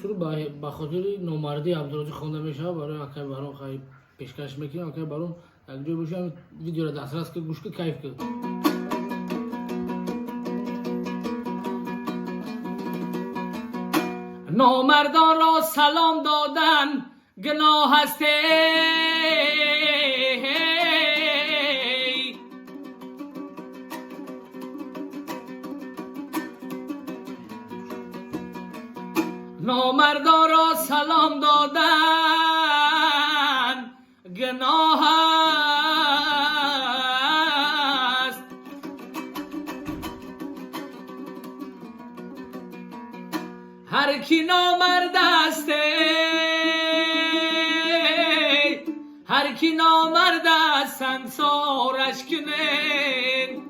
رو به خاطر نامردی عبدالرازی خوانده میشه برای اگر برام خیلی پیشکش میکنم اگر برام یک جای باشه ویدیو را دسترس که گوش که کیف که نامردان را سلام دادن گناه است نامردان را سلام دادن گناه است هر کی نامرد است هر کی نامرد است سنگسارش کنین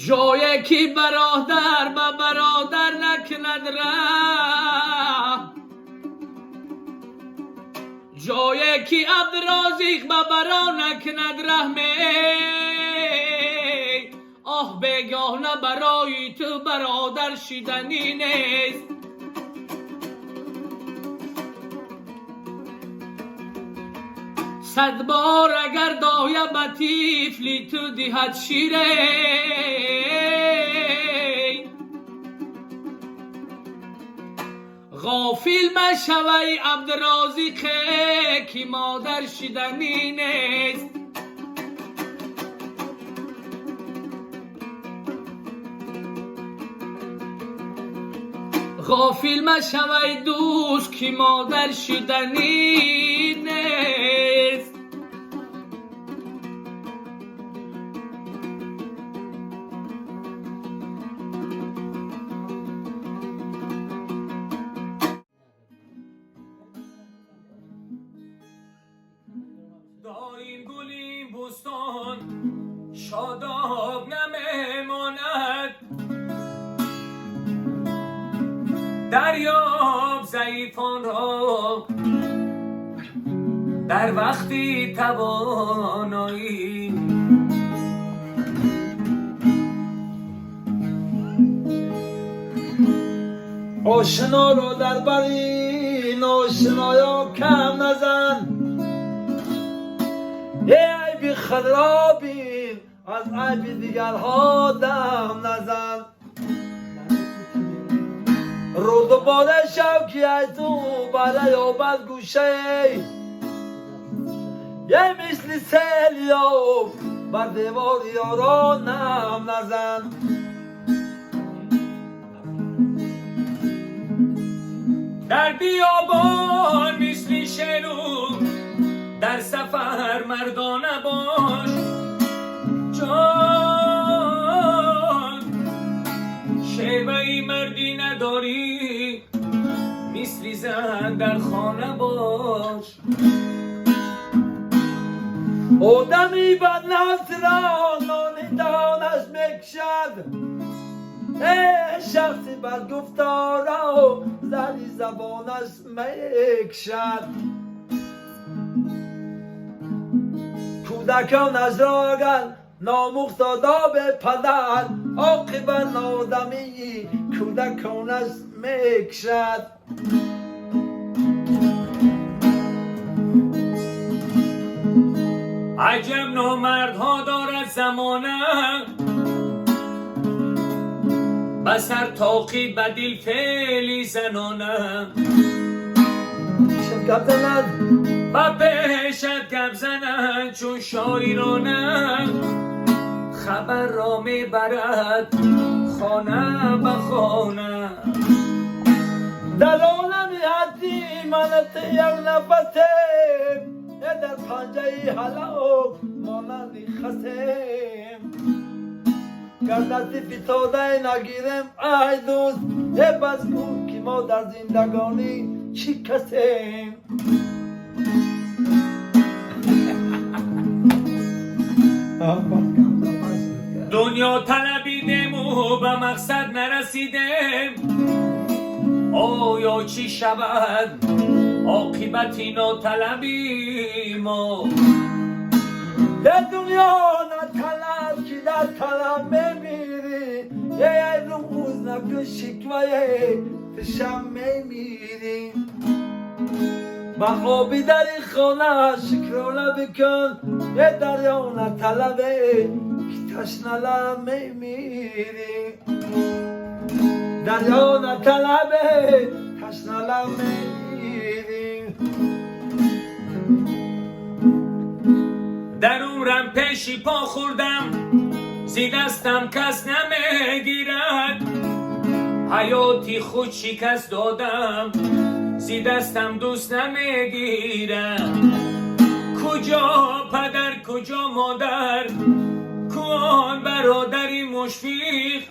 جایی که برادر به برادر نکند ره جایی که عبدالرازق به برا نکند رحمه آه بگاه برای تو برادر شیدنی نیست صد بار اگر دایه به طفلی تو دهد شیره غافل مشوی عبدالرازق که مادر شیدنی نیست غافل مشوی دوست که مادر شیدنی نیست داریم گلیم بستان شاداب نمیماند دریاب ضعیفان را در وقتی توانایی آشنا را در بری ناشنایا کم نزن یه عیب خود را بین از عیب دیگرها دم نزن روز و باده شب که ای تو برای یابد گوشه یه مثل سیلیاب بر دیوار یارا نم نزن در بیابان مثل شیرو در سفر مردانه باش جان شیوهی مردی نداری مثل زن در خانه باش آدمی بد نفس را نان دانش میکشد شخصی بد گفتار را زری زبانش میکشد کودکانش را اگر ناموخت آداب پدر عاقبت نادمی کودکانش میکشد عجب نامردها دارد زمانه بسر تاقی بدیل فعلی زنانه شکم زند و بهشت گم زنند چون شاعرانه خبر را میبرد خانه به خانه در عالم حدی منت یک نفسه در پنجه حلاق مانندی خسیم گر دستی فتاده نگیرم ای دوست بس کن که ما در زندگانی چی کسیم دنیا طلبیدیم و به مقصد نرسیدیم آیا چی شود عاقبت ناطلبی ما در دنیا نطلب که در طلب شکوه فشم میمیریم با آبی در خانه شکرانه بکن یه دریا نطلبه که تشنه میمیریم دریا نطلبه تشنه میمیریم در عمرم پیشی پا خوردم زی دستم کس نمیگیرد حیاتی خود شکست دادم زی دستم دوست نمیگیرد کجا پدر کجا مادر کن برادری مشفیق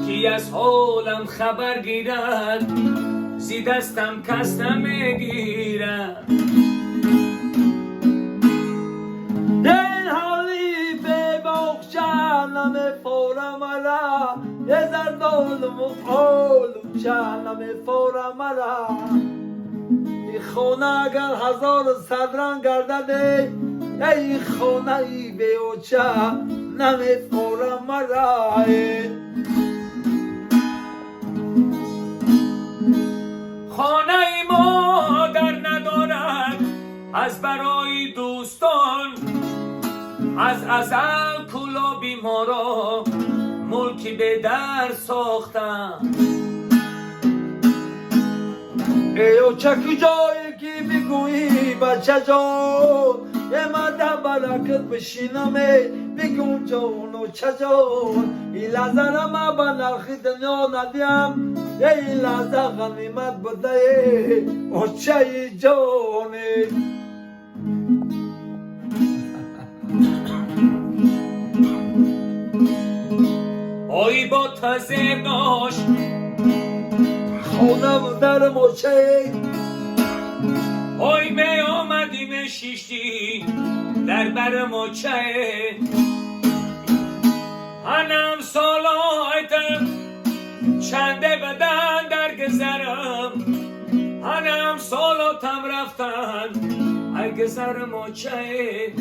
کی از حالم خبر گیرد زی دستم کس نمیگیرد این حالی به بخشن نمی فورم مرا یه زردالم و آلوم چن نمی فورم مرا این خونه اگر 1000 رنگ گردده ای خونه ای به اوچه نمی فورم مرا خانه مادر ندارد از برای دوستان از ازل کلابی ما را ملکی به در ساختم ای اوچه کجایی که بگویی بچه جان یه مده برکت بشینم بگون جان اوچه جان این لحظه ما به نرخی دنیا ندیم این لحظه غنیمت بده اوچه جان آی با تزمناش خونم در موچه آی می آمدیم شیشتی در بر مچه هنم سالایتم چنده بدن در گذرم هنم سالاتم رفتن ای گذر مچه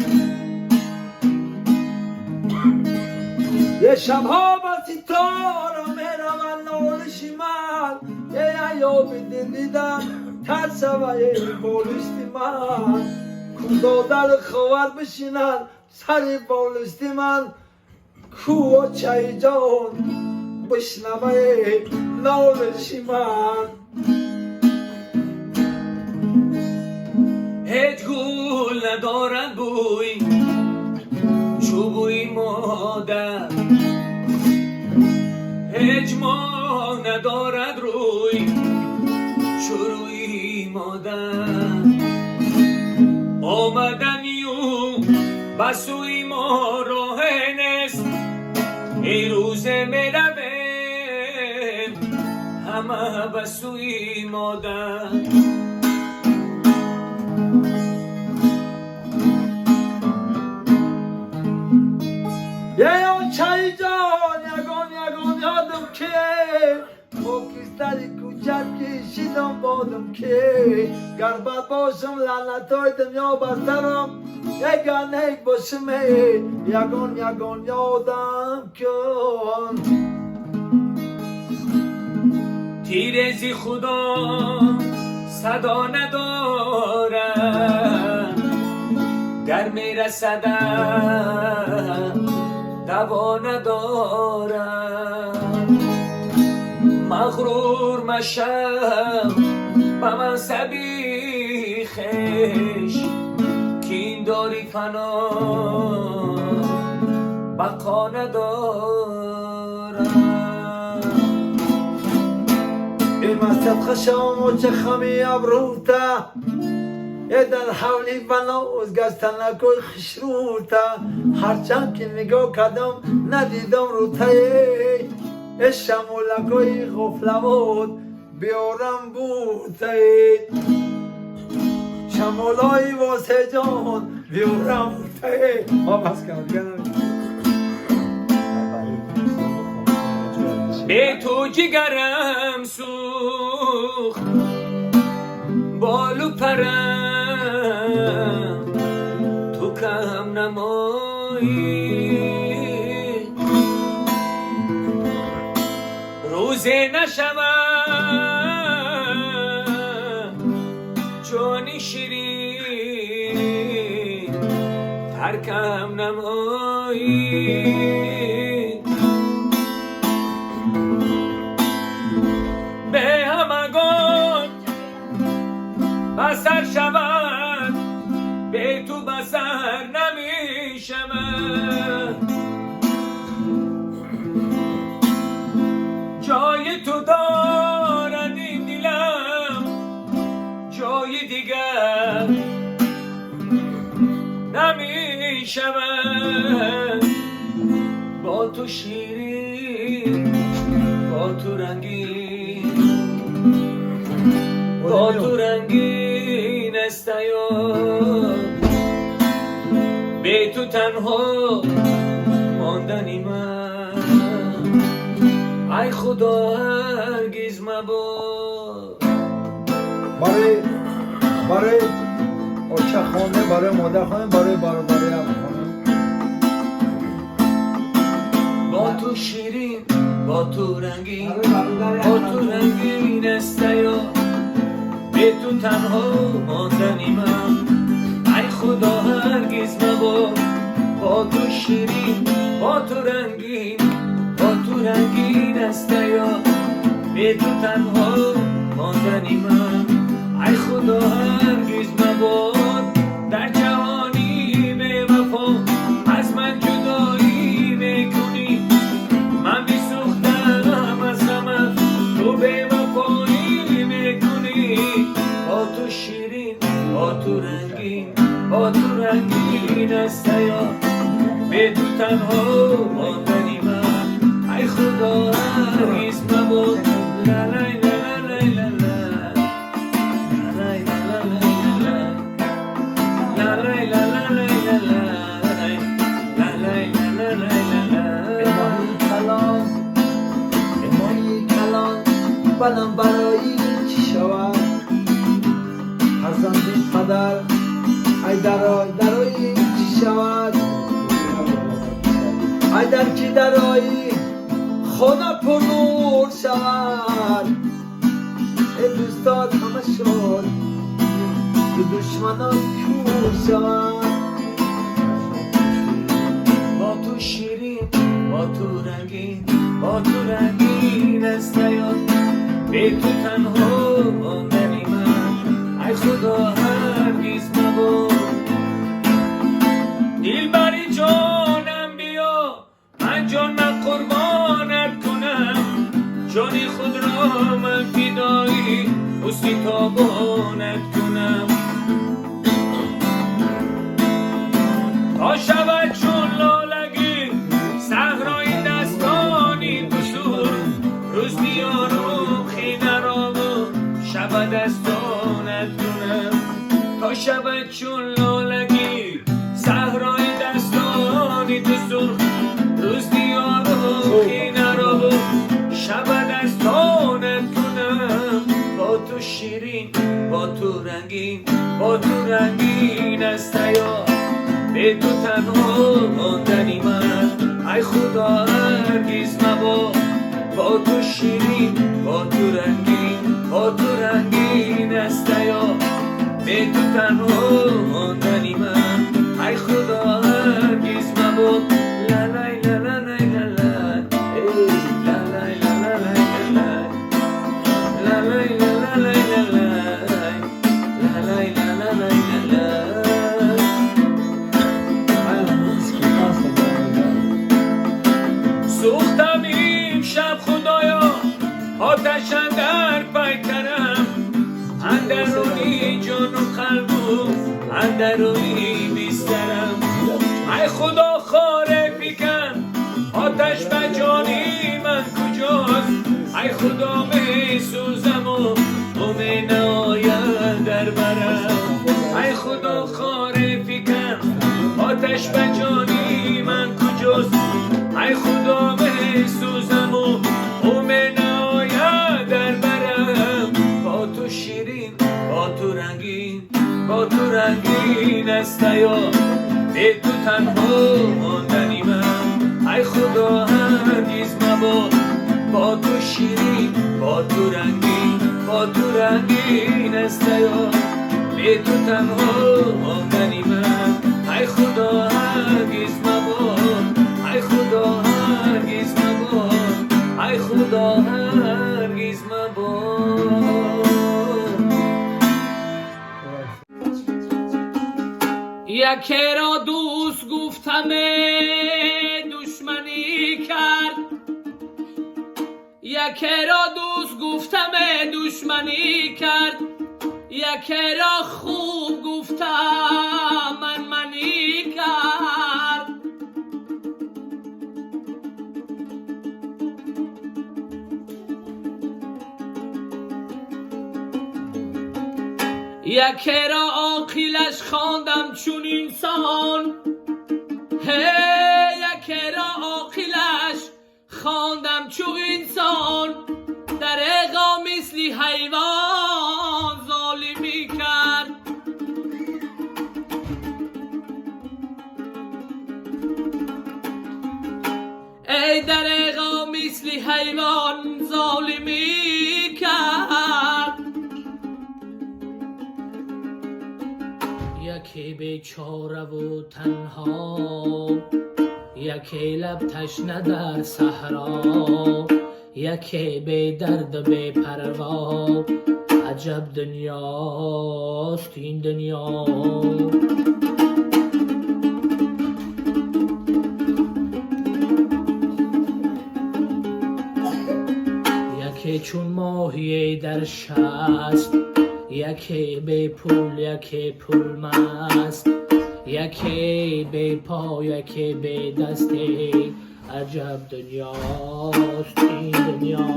یه شبها با ستاره میرم نولشی من یه ایابی دیدم ترسوه بولشتی من کو در خوار بشینن سری بولشتی من کو چای جان بشنوه نولشی من هیچ گل ندارد بوی چوبوی مادر هیچ ماه ندارد روی چروی مادر آمدنی و بسوی ما راه نست ای روز می رویم همه بسوی مادر یه چای جان یگان یادم که خاکستری کوچک کشیدم بادم که گربت باشم لعنتای دنیا بسترم یگانه باشم یگان یادم کن تیرزی خدا صدا ندارد گر میرسدم دوا ندارم مغرور مشم به منصبی خویش که این داری فنا بقا ندارم ای مستت خشم و چه خمی ابروتا یه در حولی بناز گستن نکوی خشروتا هرچند که نگاه کردم ندیدم روتای شمولکوی غفلمود بیارم بوتای شمولای واسه جان بیارم بوتای بس کنم به تو جگرم سوخت بالو پرم تو کم نمایی روز روزه نشوم جانی شیرین ترکم نمایی به همگان بسر شود به تو بسر نمی شود جای تو دارد این دلم جای دیگر نمی شود با تو شیرین با تو رنگین با تو رنگین استیار به تو تنها ماندنی من ای خدا هرگز مباد برای اوچه خانه برای مادر خانه برای برادری هم خانه با تو شیرین با تو رنگین با تو رنگین استیار به تو تنها ماندنی من ای خدا هرگز مباد با تو شیرین با تو رنگین با تو رنگین استیار به تو تنها ماندنی من ای خدا هرگز مباد در جهانی به وفا از من جدایی میکنی من بیسوختم از غمت تو به وفایی میکنی با تو شیرین با تو رنگین با تو رنگین استیار به تو تنها ماندنی من ای خدا هرگز مباد لا لا لا لا لا بدم برای چی شود فرزند پدر ای درایی چی شود ای در کی درایی خانه پر نور شود ای دوستات همه شد به دشمنان کور شود با تو شیرین با تو رنگین با تو رنگین استیار به تو تنها ماندنی من ای خدا هرگز مباد دلبری جانم بیا من جان قربانت کنم جانی خود را من فدایی حسنی تابانت کنم تا شود چون لالگی صحرای دستانی تو سور روز بیارم خیده را و شب دستانت کنم تا شود چون لالگی صحرای دستانی تو سور روز بیارم خیده را و شب دستانت کنم با تو شیرین با تو رنگین با تو رنگین استیار به تو تنها ماندنی من ای خدا هرگز مباد با تو شیرین با تو رنگین با تو رنگین استیار به تو تنها ماندنی من ای خدا هرگز مباد لا لا لا لا لا لا لا لا لا لا سوختم این شب خدایا آتش اندر پیکرم اندرونی جان و قلبو اندرونی بیسترم ای خدا خاره پیکن آتش به جانی من کجاست ای خدا می سوزم و می ناید در برم ای خدا خاره پیکن آتش به جانی من کجاست ای خدا می سوزم و می ناید در برم با تو شیرین با تو رنگین با تو رنگین استیار به تو تنها ماندنی من ای خدا هرگز مباد با تو شیرین با تو رنگین است یار بی تو تنها ماندنی من ای خدا هرگز مباد ای خدا هرگز مباد ای خدا هرگز مباد یکی را دوست گفتم دشمنی کرد یکی را دوست گفتم دشمنی کرد یکی را خوب گفتم منی کرد یکی را عاقلش خواندم چون انسان یکی را عاقلش خواندم چون انسان دریغا مثلی حیوان ظالمی کرد ای دریغا مثلی حیوان ظالمی کرد یکی بیچاره و تنها یکی لب تشنه در صحرا یکی بی درد و بی پروا عجب دنیاست این دنیا یکی چون ماهی در شست یکی بی پول یکی پول مست یکی بی پا یکی بی دستی عجب دنیاست این دنیا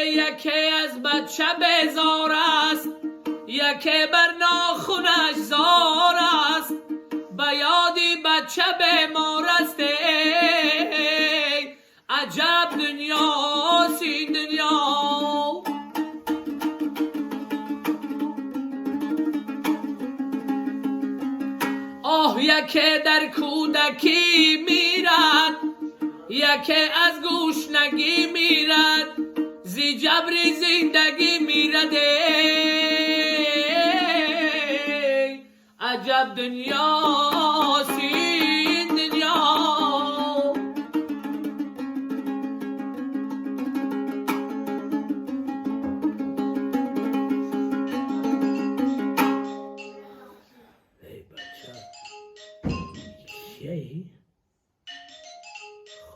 یکی از بچه بیزار است یکی بر ناخونش زار است به یادی بچه بیمار است عجب دنیاست این دنیا آه یکی در کودکی میرد یکی از گوشنگی میرد زی جبری زندگی میرد عجب دنیاست این دنیا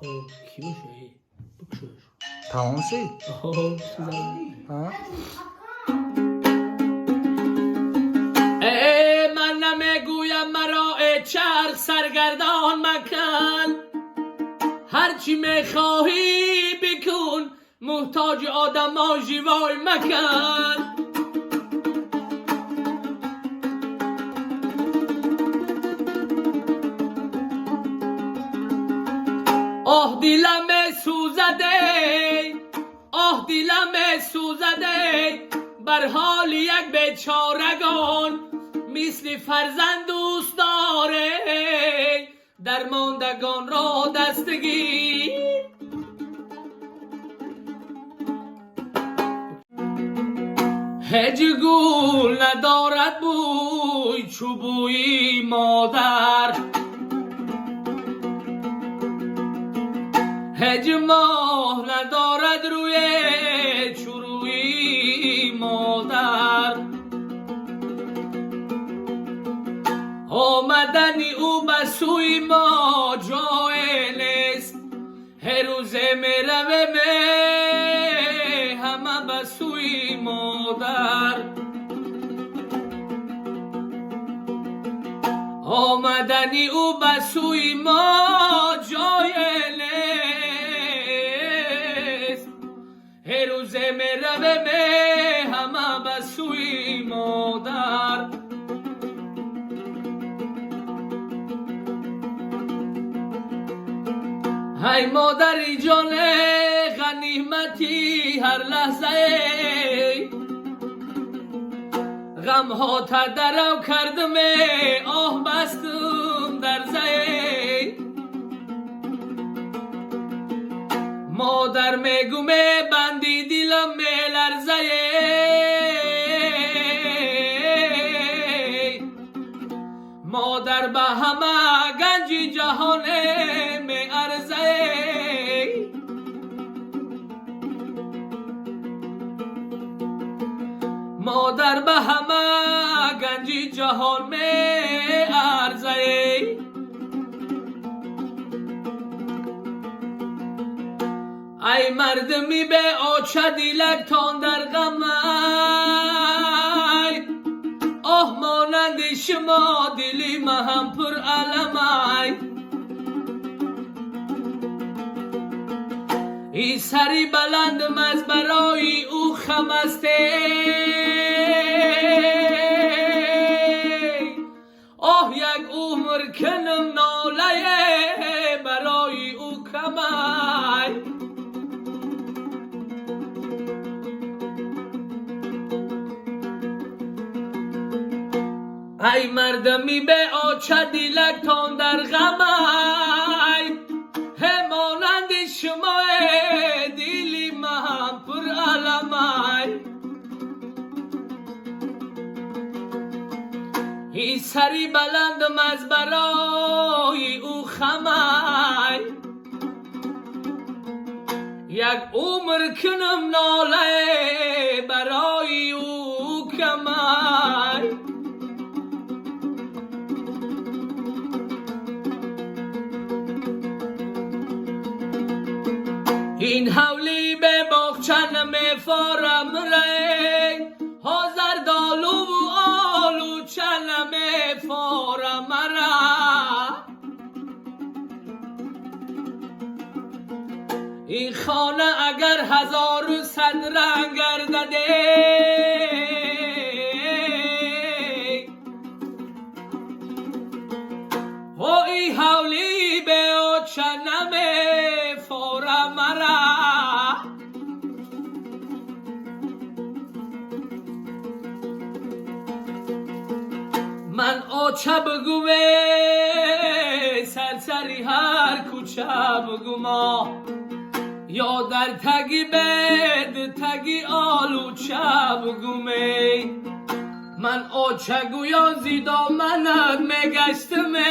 خب کی باشه؟ بکشش تمام شد؟ ها؟ من نمیگویم مرا ای چرخ سرگردان مکن هرچی میخواهی بکن محتاج آدم ها جیوای مکن آه دلم سوزده آه دلم سوزده بر حال یک بیچارگان مثل فرزند دوست داره درماندگان را دستگیر هج گل ندارد بوی چوبوی مادر هج ماه ندارد روی چروی مادر آمدنی او به سوی ما جای نیست هر روز میروه همه به سوی مادر آمدنی او به سوی ما جای نیست هر روز میروه همه به سوی مادر ای مادری جان غنیمتی هر لحظه غم ها تا درو کردم آه بستم در زی مادر میگومه بندی دلم میلرزه مادر به همه گنج جهان می ارزه مادر به همه گنج جهان می ارزه ای مردمی به آچه دیلک تان در غم آه مانند شما دلی ما هم پر علم ای سری بلندم از برای او خم استه آه یک عمر کنم ناله برای او کمای ای مردمی به آچه دیلک تان در غمای همانند شما دیلی من پر علمای ای سری بلندم از برای او خمای یک عمر کنم ناله برای او کمای این حولی به باغچن میفارم ری حاضر دالو و آلو چن میفارم را این خانه اگر 1100 رنگ گردده و این حولی به آچن میفارم را من آچه بگوه سرسری هر کوچه بگوما یا در تگی بد تگی آلوچه بگومه من آچه گویا زیدا منت میگشتمه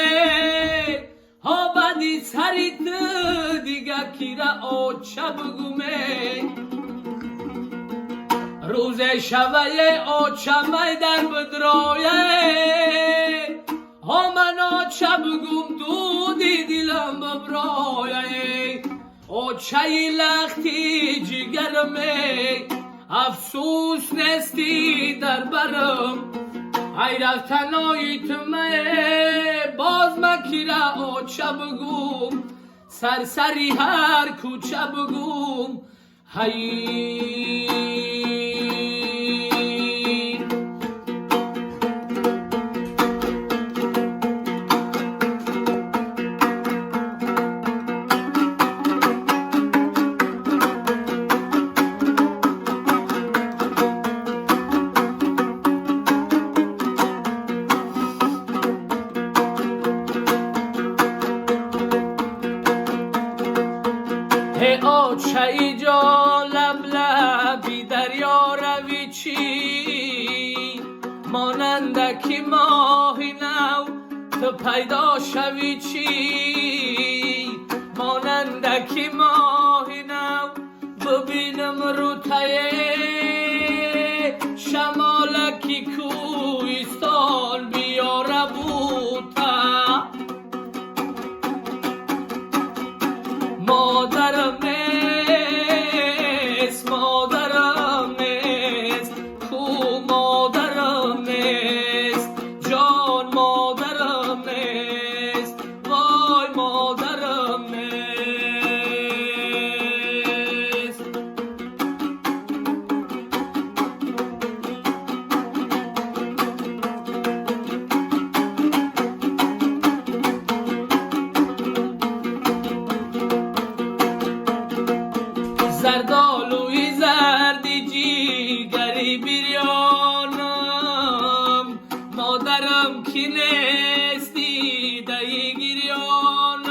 ها بدی سریت دیگه کیره آچه بگومه روز شوه آچه می در بدرایه ها من آچه بگوم دودی دلم ببرایه آچه لختی جگرمه افسوس نستی در برم ای رفتنای تمه باز مکیره آچه بگوم سرسری هر کوچه بگوم هی آچه جا لب لبی دریا روی چی مانندکی ماهی نو تو پیدا شوی چی مانندکی ماهی نو ببینم رو تایه شمالکی کوهستان بیاره بوتا مادرم نیست مادرم نیست کو مادرم نیست جان مادرم نیست وای مادرم نیست مادرم کی نیستی دی گریانم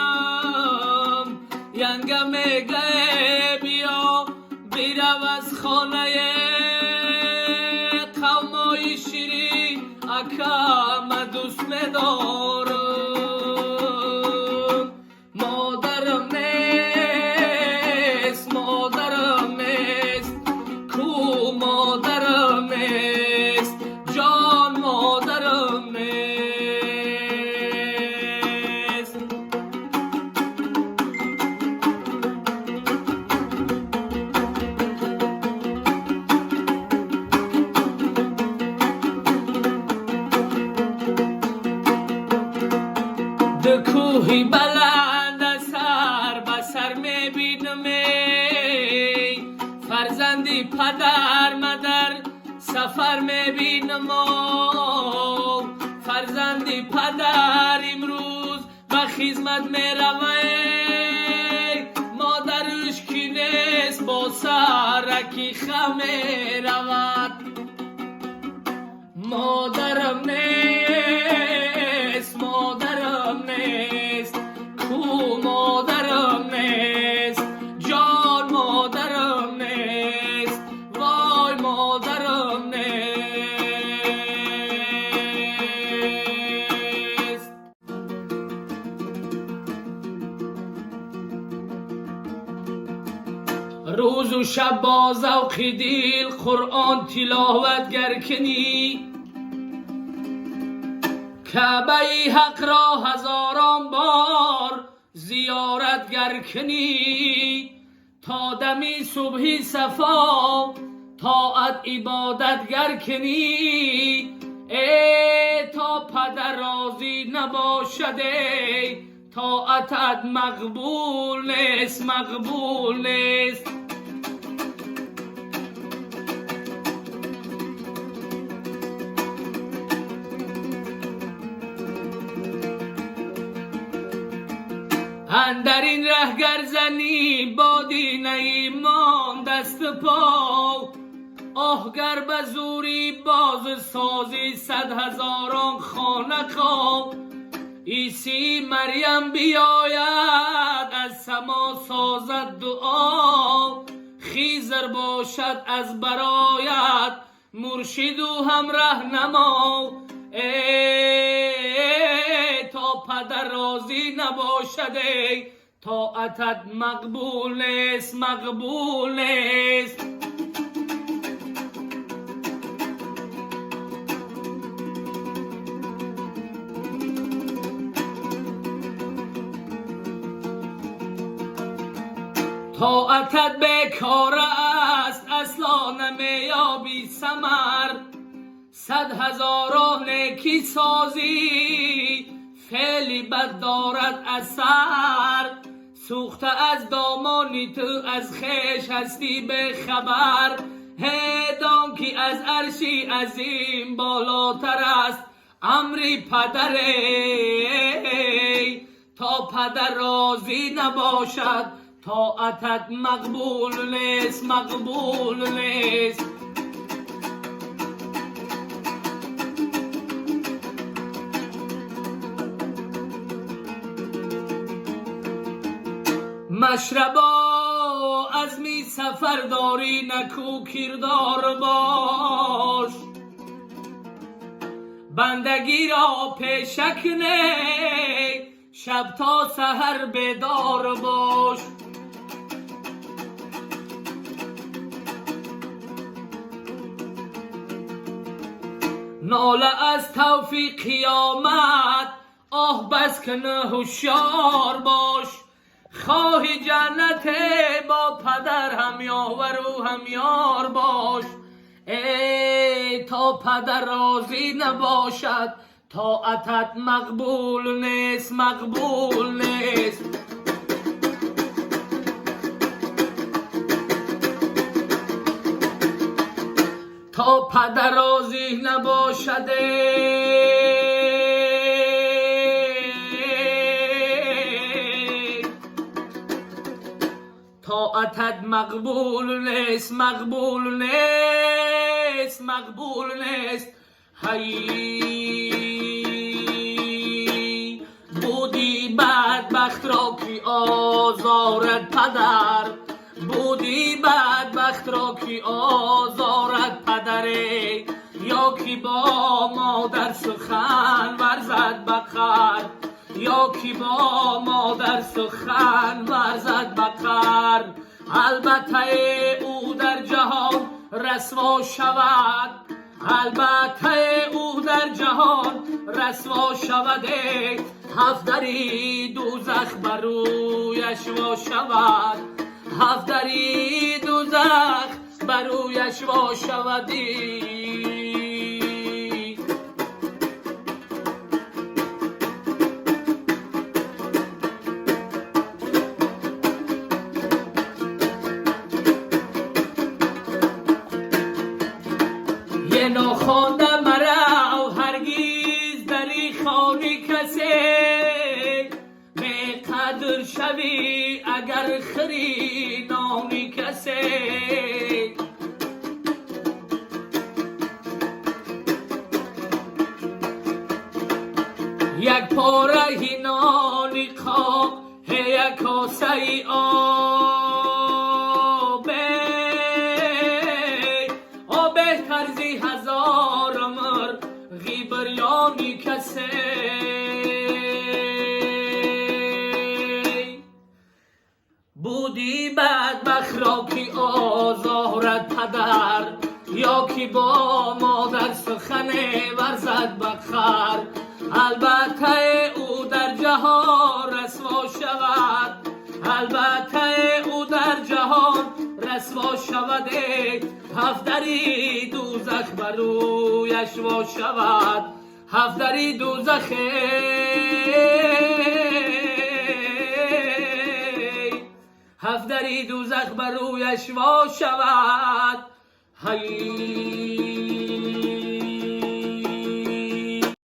ینگم گه بیا بیرو از خانه قومای شیرین اکم دوست ندارم مادرم نیست مادرم نیست کو مادرم نیست جان مادرم نیست کوهی بلند سر به سر میبینم فرزندی پدر مادر سفر میبینم فرزندی پدر امروز به خدمت میروه مادرش کی نیست با سرکی خم میرود مادرم نیست مادرم نیست کو مادرم نیست جان مادرم نیست وای مادرم نیست روز و شب با ذوق دل قرآن تلاوت گر کنی کعبه حق را هزاران بار زیارت گر کنی تا دمی صبحی صفا طاعت عبادت گر کنی تا پدر راضی نباشده طاعتت مقبول نیست مقبول نیست اندر این ره گر زنی با دین ایمان دست پا آه گر به زوری باز سازی 100,000 خانقا عیسی مریم بیاید از سما سازد دعا خیزر باشد از برایت مرشد و هم رهنما تا پدر راضی نباشده طاعتت مقبول نیست مقبول نیست طاعتت بیکار است اصلا نمیابی ثمر 100,000 نیکی سازی فعلی بد دارد اثر سوخته از دامانی تو از خیش هستی به خبر هدان کی از عرشی عظیم بالاتر است امری پدره تا پدر راضی نباشد طاعتت مقبول نیست مقبول نیست مشربا از می سفر داری نکو کردار باش بندگی را پیشک نه شب تا سحر بیدار باش ناله از توفیق قیامت آه بس که نه هوشیار باش خواهی جنت با پدر همیاور و همیار باش تا پدر راضی نباشد طاعتت مقبول نیست مقبول نیست تا پدر راضی نباشد طاعتت مقبول نیست مقبول نیست مقبول نیست هی را کی آزارد پدر بودی بدبخت را کی آزارد پدره یا کی با مادر سخن ورزد بخر یا کی با مادر سخن ورزد بخر البته او در جهان رسوا شود البته او در جهان رسوا شود هفت دری دوزخ بر رویش وا شود هفت دری دوزخ بر رویش وا شودی یه ناخوانده مرا هرگیز دری خانی کسی به قدر شوی اگر خری نانی کسی یک پاره نانی خواب یک کاسه آب بهترزی هزار عمر غیبریانی کسی بودی بدبخت را کی آزارد پدر یا کی با مادر سخن ورزد بخر البته او در جهان رسوا شود البته او در جهان رسوا شود هفت دری دوزخ بر رویش وا شود هفت دری دوزخ هفت دری دوزخ بر رویش وا شود هی